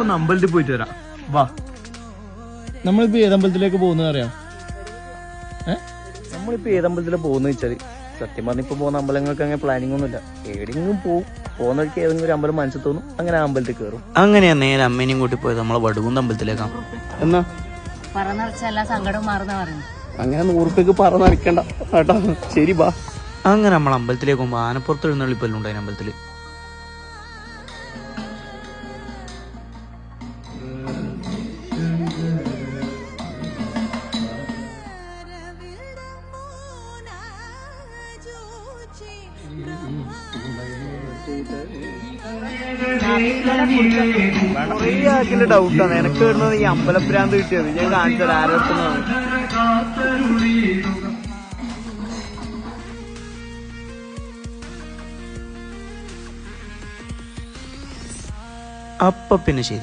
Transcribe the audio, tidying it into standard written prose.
നമുക്കൊന്ന് അമ്പലത്തിൽ പോയിട്ട് വരാം. വാ. നമ്മളിപ്പോ ഏതമ്പലത്തിലേക്ക് പോകുന്നത് അറിയാം? നമ്മളിപ്പോ ഏതമ്പലത്തിലാണ് പോകുന്ന വെച്ചാല് സത്യം പറഞ്ഞ ഇപ്പൊ പോകുന്ന അമ്പലങ്ങൾക്ക് അങ്ങനെ പ്ലാനിങ് ഒന്നുമില്ല. എവിടെയെങ്കിലും പോകും, പോകുന്ന വഴിക്ക് ഏതെങ്കിലും ഒരു അമ്പലം മനസ്സിൽ തോന്നും, അങ്ങനെ ആ അമ്പലത്തിൽ കയറും. അങ്ങനെയാ നേരെ അമ്മേനെയും കൂട്ടി പോയത് നമ്മളെ വടുകുന്ന അമ്പലത്തിലേക്കാണ്. എന്നാ പറന്നറച്ചെല്ലാം സങ്കടം മാറുന്ന പറയുന്നു. അങ്ങനെ 100 രൂപയ്ക്ക് പറ നടിക്കണ്ട കേട്ടോ. ശരി ബാ. അങ്ങനെ നമ്മൾ അമ്പലത്തിലേക്ക് പോകുമ്പോൾ ആനപ്പുറത്ത് എഴുന്നള്ളിപ്പല്ലോ ഉണ്ടായിരുന്നു അമ്പലത്തില്. ഡൗട്ടാണ് എനക്ക് വരുന്നത് ഈ അമ്പലഭ്രാന്ത് കിട്ടിയത്. ഞാൻ കാണിച്ചത് ആരോഗ്യമാണ്. അപ്പൊ പിന്നെ ശരി.